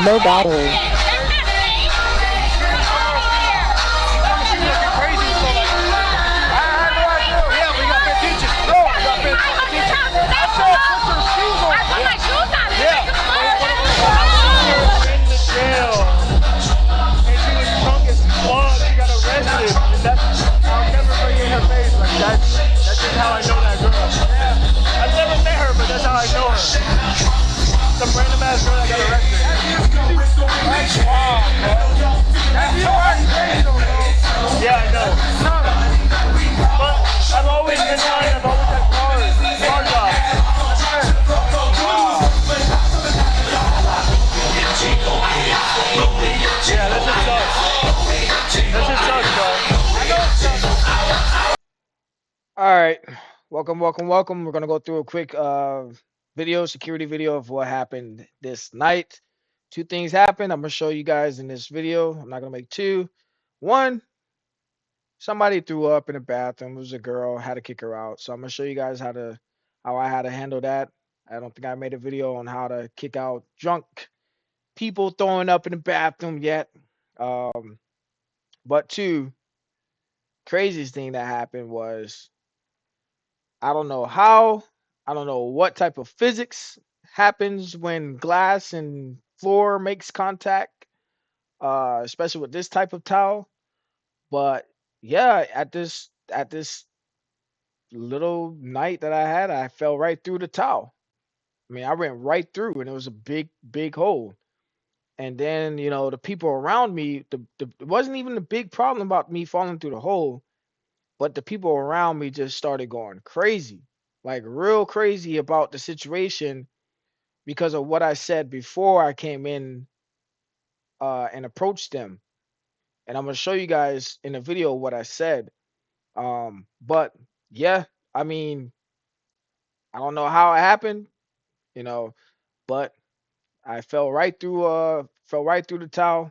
Low battery. That's just how I know that girl. I've never met her, but that's how I know her. Some random ass girl that got arrested. Wow, bro. That's your crazy, bro. Yeah, I know. But I've always been fine. I've always had car jobs. Yeah, that just sucks. That just sucks, bro. I know it sucks. All right, welcome. We're gonna go through a quick security video of what happened this night. Two things happened. I'm gonna show you guys in this video. I'm not gonna make two. One, somebody threw up in the bathroom. It was a girl. Had to kick her out. So I'm gonna show you guys how I had to handle that. I don't think I made a video on how to kick out drunk people throwing up in the bathroom yet. Um, but two, craziest thing that happened was I don't know how, I don't know what type of physics happens when glass and floor makes contact, especially with this type of towel. But yeah, at this little night that I had, I fell right through the towel. I mean, I went right through, and it was a big hole. And then the people around me, it wasn't even a big problem about me falling through the hole, but the people around me just started going crazy, like real crazy about the situation because of what I said before I came in and approached them. And I'm gonna show you guys in the video what I said. But yeah, I mean, I don't know how it happened, you know, but I fell right through the towel,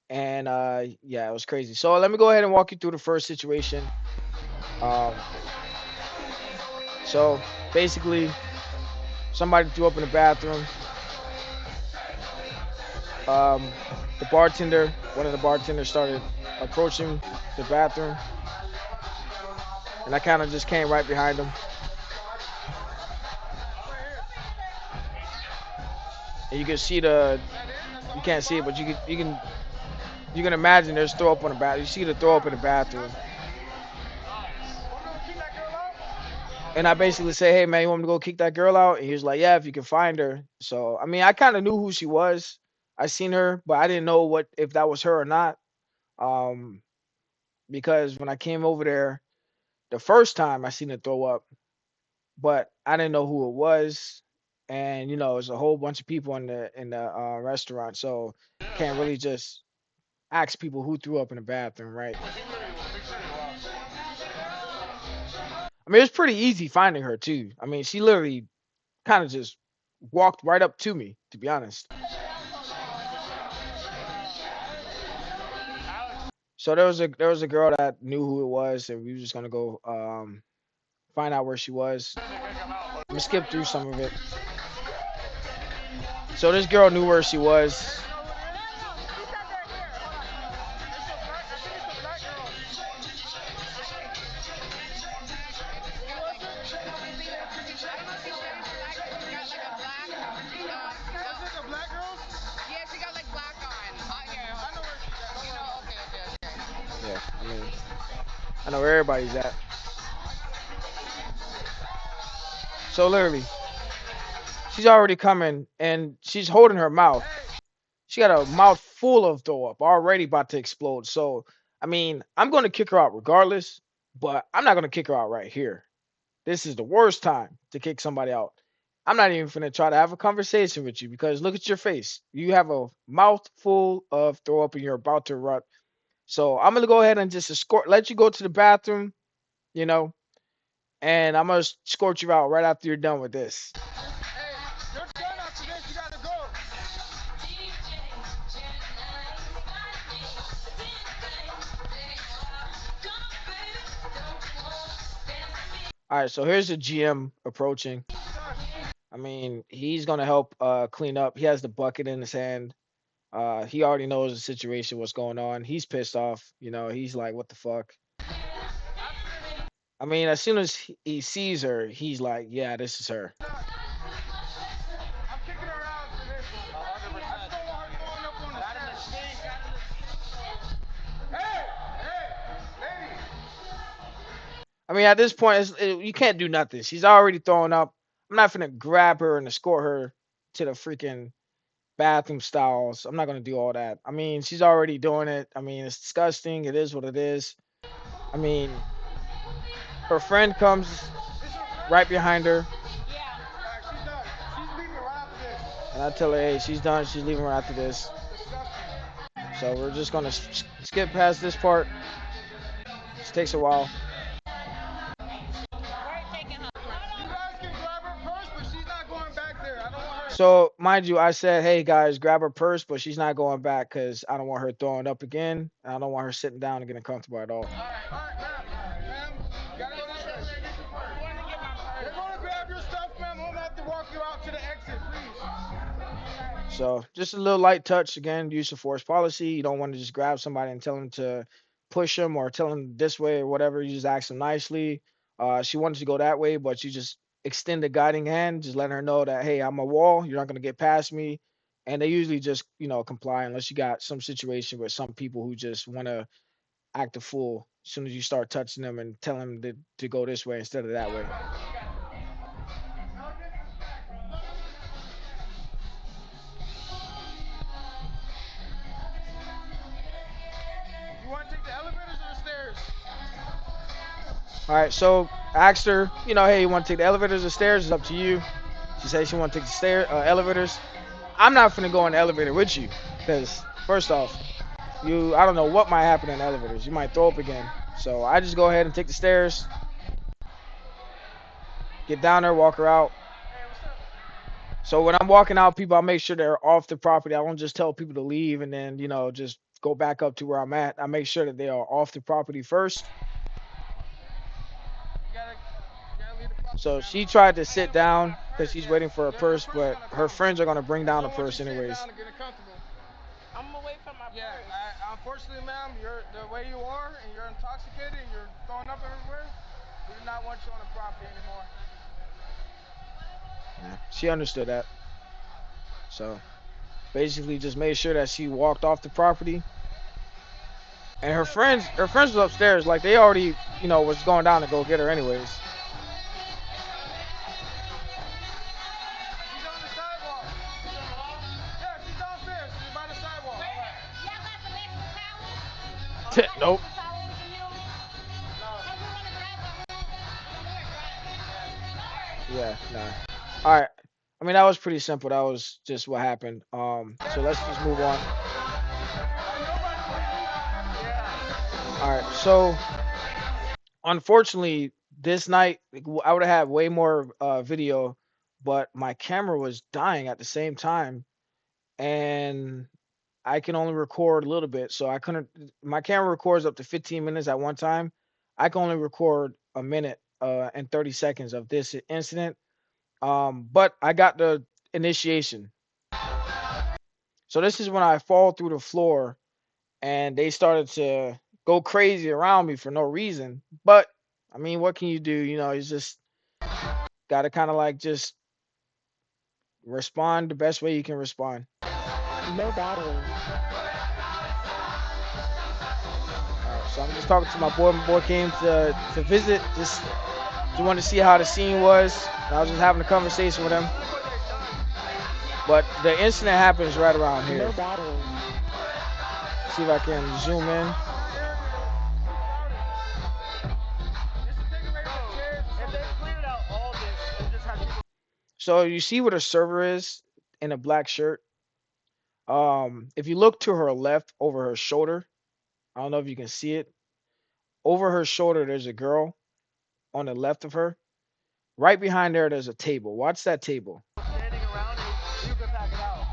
and yeah, it was crazy. So let me go ahead and walk you through the first situation. Um, so basically, somebody threw up in the bathroom. Um, one of the bartenders started approaching the bathroom, and I kind of just came right behind him. And you can see you can't see it, but you can imagine there's throw up on the bath. You see the throw up in the bathroom. And I basically say, hey man, you want me to go kick that girl out? And he was like, yeah, if you can find her. So I mean, I kind of knew who she was. I seen her, but I didn't know what if that was her or not. Um, because when I came over there the first time, I seen her throw up, but I didn't know who it was. And there's a whole bunch of people in the restaurant, so can't really just ask people who threw up in the bathroom, right? I mean, it's pretty easy finding her too. I mean, she literally kind of just walked right up to me, to be honest. So there was a girl that knew who it was, and we were just gonna go find out where she was. I'm gonna skip through some of it. So this girl knew where she was. Yeah, I mean, I know where everybody's at. So literally, she's already coming, and she's holding her mouth. She got a mouth full of throw up, already about to explode. So I mean, I'm gonna kick her out regardless, but I'm not gonna kick her out right here. This is the worst time to kick somebody out. I'm not even gonna try to have a conversation with you because look at your face. You have a mouth full of throw up and you're about to erupt. So I'm gonna go ahead and just let you go to the bathroom, you know, and I'm gonna escort you out right after you're done with this. All right, so here's the GM approaching. I'm mean, he's gonna help clean up. He has the bucket in his hand. He already knows the situation, what's going on. He's pissed off. He's like, what the fuck? I mean, as soon as he sees her, he's like, yeah, this is her. I'm kicking her out for this one. 100%. I just don't want her going up on the stairs. Hey, lady. I mean, at this point, you can't do nothing. She's already throwing up. I'm not gonna grab her and escort her to the freaking bathroom stalls. I'm not gonna do all that. I mean, she's already doing it. I mean, it's disgusting. It is what it is. I mean, her friend comes right behind her, She's done. She's leaving right after this. and I tell her, hey, she's done. She's leaving right after this. So we're just gonna skip past this part. It takes a while. So, mind you, I said, hey guys, grab her purse, but she's not going back because I don't want her throwing up again. I don't want her sitting down and getting comfortable at all. All right, ma'am. Gotta go downstairs. You're going to grab your stuff, ma'am. I'm going to have to walk you out to the exit, please. So, just a little light touch. Again, use of force policy. You don't want to just grab somebody and tell them to push them or tell them this way or whatever. You just ask them nicely. She wanted to go that way, but you just extend a guiding hand, just letting her know that, hey, I'm a wall. You're not going to get past me. And they usually just, comply unless you got some situation with some people who just want to act a fool as soon as you start touching them and tell them to go this way instead of that way. You want to take the elevators or the stairs? All right, so I asked her, hey, you want to take the elevators or stairs? It's up to you. She said she want to take the elevators. I'm not gonna go in the elevator with you because first off, I don't know what might happen in the elevators. You might throw up again. So I just go ahead and take the stairs, get down there, walk her out. So when I'm walking out, people, I make sure they're off the property. I don't just tell people to leave and then, just go back up to where I'm at. I make sure that they are off the property first. So she tried to sit down because she's waiting for her purse, but her friends are going to bring down the purse anyways. I'm away from my purse. Unfortunately, ma'am, you're the way you are, and you're intoxicated, and you're throwing up everywhere. We do not want you on the property anymore. Yeah, she understood that. So basically, just made sure that she walked off the property. And her friends was upstairs, like they already, was going down to go get her anyways. She's on the sidewalk. Yeah, she's downstairs. She's by the sidewalk. Nope. Yeah, nah. All right. I mean, that was pretty simple. That was just what happened. So let's just move on. All right. So unfortunately, this night I would have had way more video, but my camera was dying at the same time, and I can only record a little bit. So I couldn't. My camera records up to 15 minutes at one time. I can only record a minute and 30 seconds of this incident. But I got the initiation. So this is when I fall through the floor and they started to go crazy around me for no reason. But I mean, what can you do? You just got to kind of like just respond the best way you can respond. No battery. All right, so I'm just talking to my boy. My boy came to visit, just wanted to see how the scene was. I was just having a conversation with him. But the incident happens right around here. No battery. See if I can zoom in. So you see where the server is in a black shirt. If you look to her left over her shoulder, I don't know if you can see it. Over her shoulder, there's a girl on the left of her. Right behind there, there's a table. Watch that table. Standing around it, you can pack it out.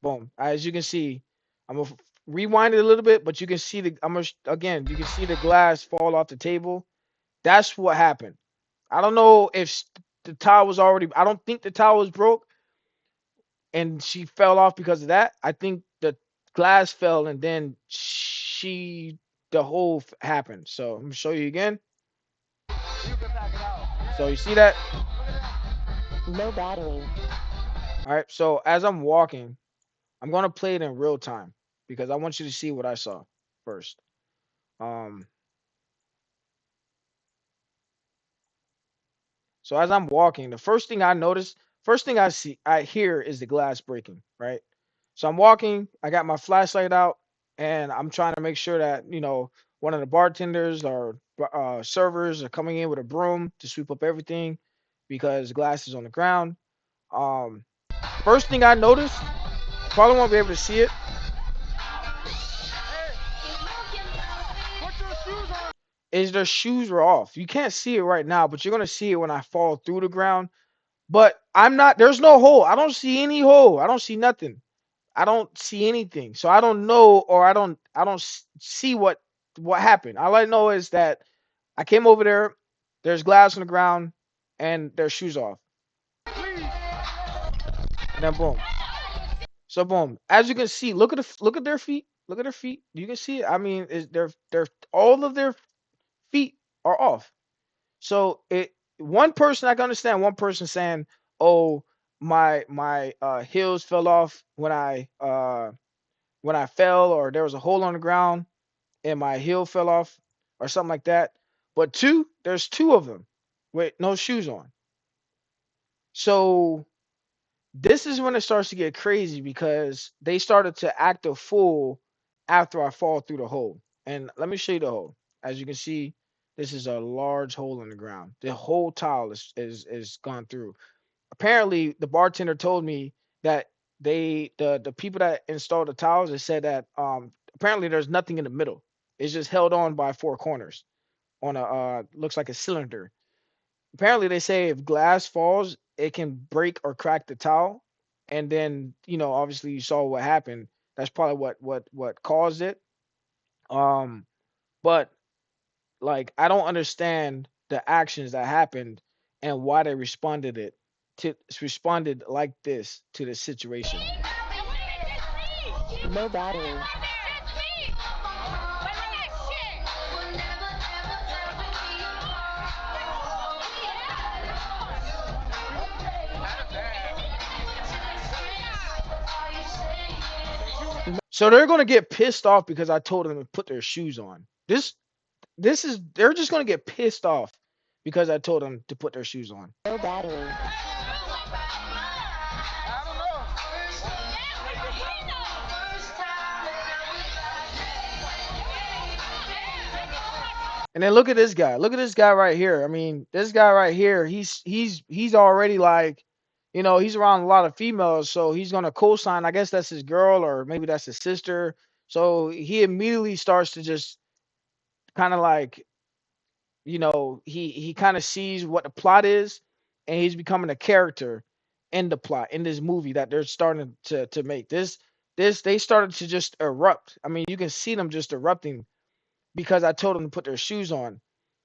Boom. As you can see, I'm gonna rewind it a little bit, but you can see you can see the glass fall off the table. That's what happened. I don't know if the tile was already. I don't think the tile was broke, and she fell off because of that. I think the glass fell, and then the hole happened. So I'm gonna show you again. You can pack it out. So you see that? No battery. All right. So as I'm walking, I'm gonna play it in real time because I want you to see what I saw first. Um. So as I'm walking, the first thing I notice, first thing I hear is the glass breaking, right? So I'm walking, I got my flashlight out, and I'm trying to make sure that, one of the bartenders or servers are coming in with a broom to sweep up everything because glass is on the ground. Um, First thing I noticed, probably won't be able to see it, Put your shoes on. is their shoes were off. You can't see it right now, but you're gonna see it when I fall through the ground. But I'm not, there's no hole. I don't see any hole. I don't see nothing. I don't see anything. So I don't know, or I don't see what happened. All I know is that I came over there, there's glass on the ground, and their shoes off. Please. And then boom. So boom. As you can see, look at their feet. Look at their feet. You can see it. I mean, is they're all of their feet are off. So it one person I can understand one person saying, "Oh, my heels fell off when I fell, or there was a hole on the ground and my heel fell off, or something like that." But there's two of them with no shoes on. So this is when it starts to get crazy because they started to act a fool after I fall through the hole. And let me show you the hole. As you can see, this is a large hole in the ground. The whole tile is gone through. Apparently, the bartender told me that the people that installed the tiles, they said that apparently there's nothing in the middle. It's just held on by four corners on a looks like a cylinder. Apparently, they say if glass falls, it can break or crack the tile, and then obviously you saw what happened. That's probably what caused it. Um, but like I don't understand the actions that happened and why they responded like this to the situation. No battery. So they're gonna get pissed off because I told them to put their shoes on. This is they're just gonna get pissed off because I told them to put their shoes on. No battery. I don't And then look at this guy. Look at this guy right here. I mean, this guy right here, he's already like, he's around a lot of females, so he's gonna co-sign. I guess that's his girl, or maybe that's his sister. So he immediately starts to just kind of like, he kind of sees what the plot is, and he's becoming a character in the plot in this movie that they're starting to make. This they started to just erupt. I mean, you can see them just erupting because I told them to put their shoes on.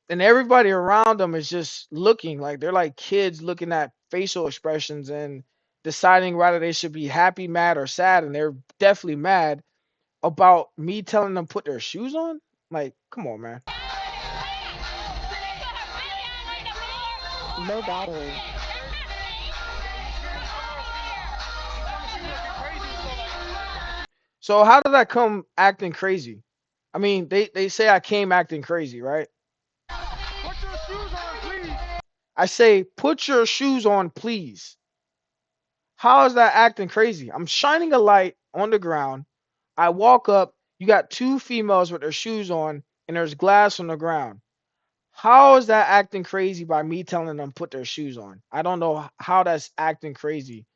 And everybody around them is just looking like they're like kids looking at facial expressions and deciding whether they should be happy, mad, or sad. And they're definitely mad about me telling them put their shoes on. Like, come on, man. No battery. So how did I come acting crazy? I mean, they say I came acting crazy, right? Put your shoes on, please. I say, put your shoes on, please. How is that acting crazy? I'm shining a light on the ground. I walk up, you got two females with their shoes on, and there's glass on the ground. How is that acting crazy by me telling them put their shoes on? I don't know how that's acting crazy.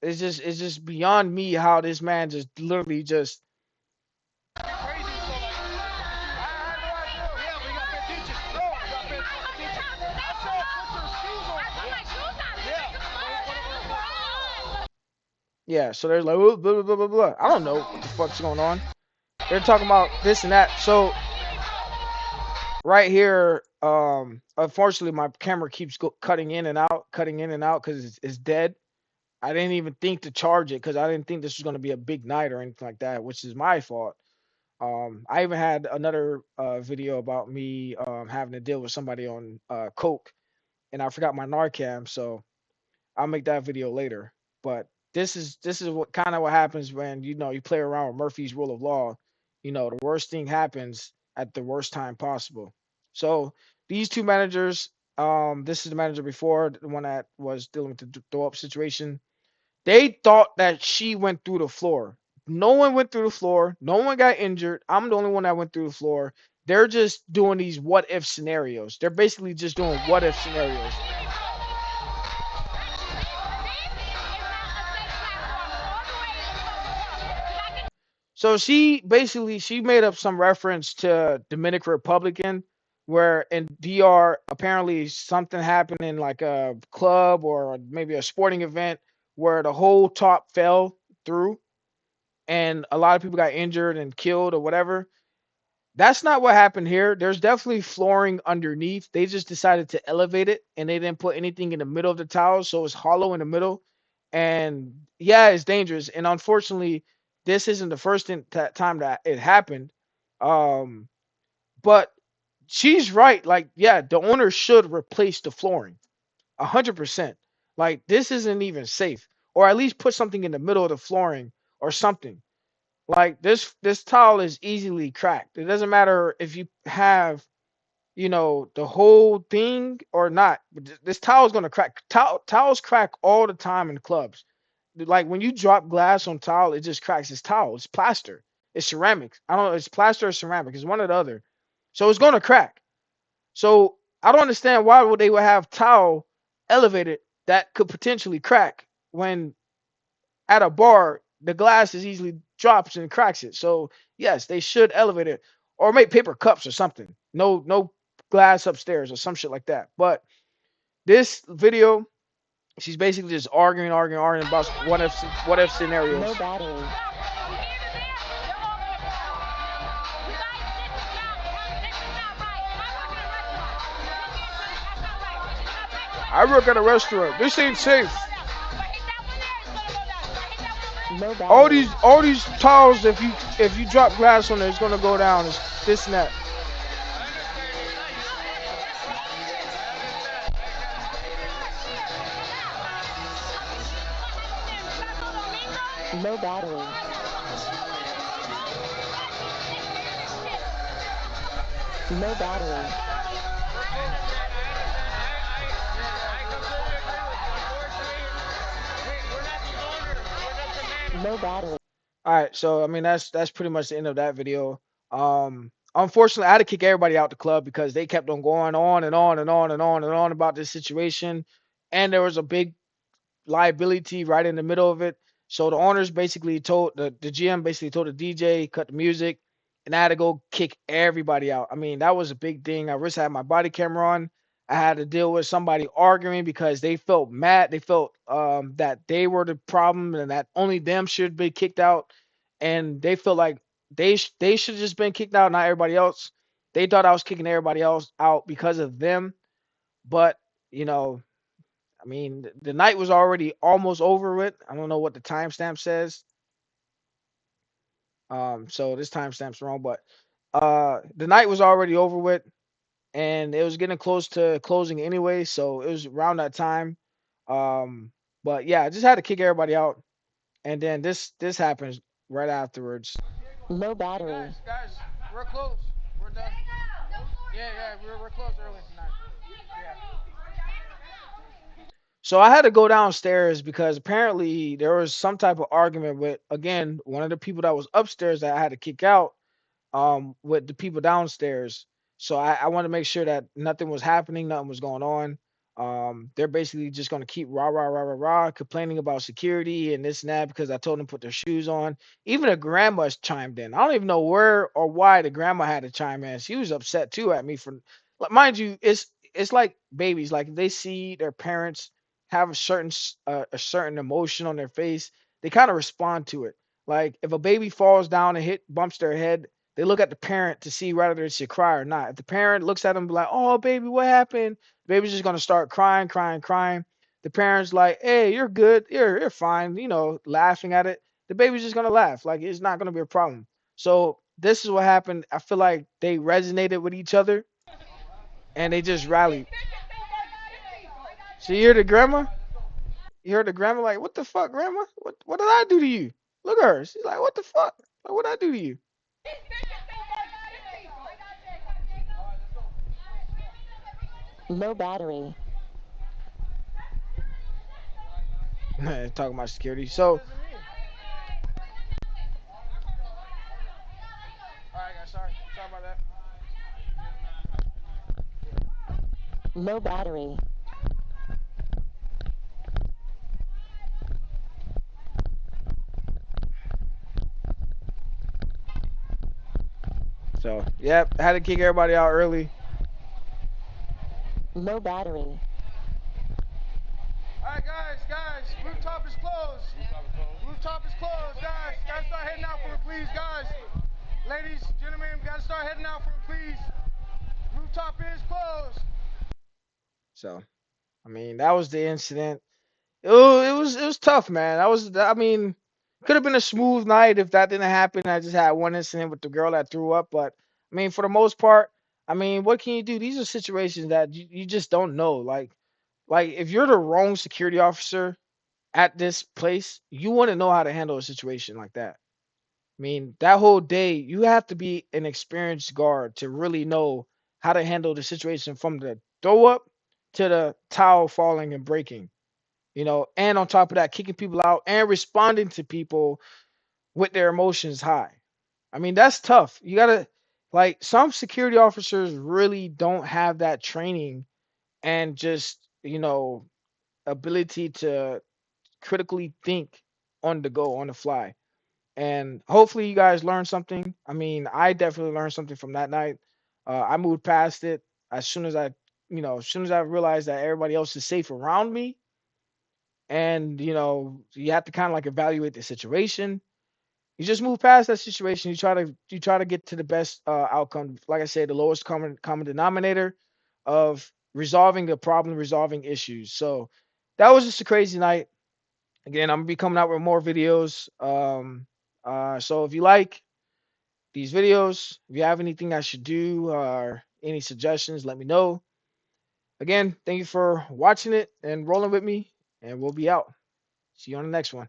It's just beyond me how this man just literally just Crazy so like, I had no idea. Yeah, but you got to pay attention. No, you got to pay attention. I said put your shoes on. yeah, so they're like blah, blah, blah, blah, blah. I don't know what the fuck's going on. They're talking about this and that. So right here, Unfortunately, my camera keeps cutting in and out, because it's dead. I didn't even think to charge it because I didn't think this was going to be a big night or anything like that, which is my fault. I even had another video about me having to deal with somebody on coke, and I forgot my Narcan, so I'll make that video later. But this is what kind of what happens when you play around with Murphy's rule of law. The worst thing happens at the worst time possible. So these two managers, this is the manager before, the one that was dealing with the throw up situation. They thought that she went through the floor. No one went through the floor. No one got injured. I'm the only one that went through the floor. They're just doing these what if scenarios. They're basically just doing what if scenarios. So she made up some reference to Dominican Republican, where in DR apparently something happened in like a club or maybe a sporting event where the whole top fell through and a lot of people got injured and killed or whatever. That's not what happened here. There's definitely flooring underneath. They just decided to elevate it and they didn't put anything in the middle of the towel, so it's hollow in the middle. And yeah, it's dangerous. And unfortunately, this isn't the first time that it happened. Um, but she's right. Like, yeah, the owner should replace the flooring 100%. Like, this isn't even safe, or at least put something in the middle of the flooring or something. Like this towel is easily cracked. It doesn't matter if you have, the whole thing or not. But this towel is gonna crack. Towels crack all the time in clubs. Like when you drop glass on towel, it just cracks. It's towel. It's plaster. It's ceramic. I don't know. It's plaster or ceramic. It's one or the other. So it's gonna crack. So I don't understand why would they would have towel elevated that could potentially crack when at a bar, the glass is easily drops and cracks it. So yes, they should elevate it or make paper cups or something. No glass upstairs or some shit like that. But this video, she's basically just arguing about what if scenarios. No battery. I work at a restaurant. This ain't safe. No battery. All these towels, if you drop glass on it, it's gonna go down. It's this and that. No battery. No battery. No battery. All right, so I mean that's pretty much the end of that video. Unfortunately, I had to kick everybody out the club because they kept on going on and on and on and on and on about this situation, and there was a big liability right in the middle of it. So the owners basically told the GM basically told the DJ cut the music, and I had to go kick everybody out. I mean that was a big thing. I risked having my body camera on. I had to deal with somebody arguing because they felt mad. They felt that they were the problem and that only them should be kicked out, and they felt like they should just been kicked out, not everybody else. They thought I was kicking everybody else out because of them, but you know I mean, the night was already almost over with. I don't know what the timestamp says. So this timestamp's wrong, but the night was already over with, and it was getting close to closing anyway. So it was around that time. Um, but yeah, I just had to kick everybody out, and then this happens right afterwards. No battery. Guys, we're close. We're done. Yeah, we're close early tonight. Yeah. So I had to go downstairs because apparently there was some type of argument with again one of the people that was upstairs that I had to kick out with the people downstairs. So I want to make sure that nothing was happening, nothing was going on. They're basically just gonna keep rah complaining about security and this and that because I told them to put their shoes on. Even the grandma's chimed in. I don't even know where or why the grandma had to chime in. She was upset too at me for like mind you, it's like babies. Like if they see their parents have a certain emotion on their face, they kind of respond to it. Like if a baby falls down and bumps their head, they look at the parent to see whether it should cry or not. If the parent looks at them like, "Oh, baby, what happened?" The baby's just gonna start crying, crying, crying. The parent's like, "Hey, you're good. You're fine." Laughing at it. The baby's just gonna laugh. Like it's not gonna be a problem. So this is what happened. I feel like they resonated with each other and they just rallied. So you hear the grandma? You heard the grandma like, "What the fuck, grandma? What did I do to you?" Look at her. She's like, "What the fuck? Like, what did I do to you?" Low battery. Talking about security. So, all right, guys. Sorry about that. Low battery. So, yep, I had to kick everybody out early. Low battery. All right, guys, rooftop is closed. Rooftop is closed, guys. Gotta start heading out for it, please, guys. Ladies, gentlemen, gotta start heading out for it, please. Rooftop is closed. So, I mean, that was the incident. It was tough, man. I mean, could have been a smooth night if that didn't happen. I just had one incident with the girl that threw up, but I mean, for the most part, I mean, what can you do? These are situations that you just don't know. Like if you're the wrong security officer at this place, you want to know how to handle a situation like that. I mean, that whole day, you have to be an experienced guard to really know how to handle the situation from the throw up to the towel falling and breaking, and on top of that, kicking people out and responding to people with their emotions high. I mean, that's tough. You gotta, like, some security officers really don't have that training and just, ability to critically think on the go, on the fly. And hopefully you guys learned something. I mean, I definitely learned something from that night. I moved past it as soon as I realized that everybody else is safe around me, and you have to kind of like evaluate the situation. You just move past that situation. You try to get to the best outcome. Like I said, the lowest common denominator of resolving a problem, resolving issues. So that was just a crazy night. Again, I'm gonna be coming out with more videos. So if you like these videos, if you have anything I should do or any suggestions, let me know. Again, thank you for watching it and rolling with me, and we'll be out. See you on the next one.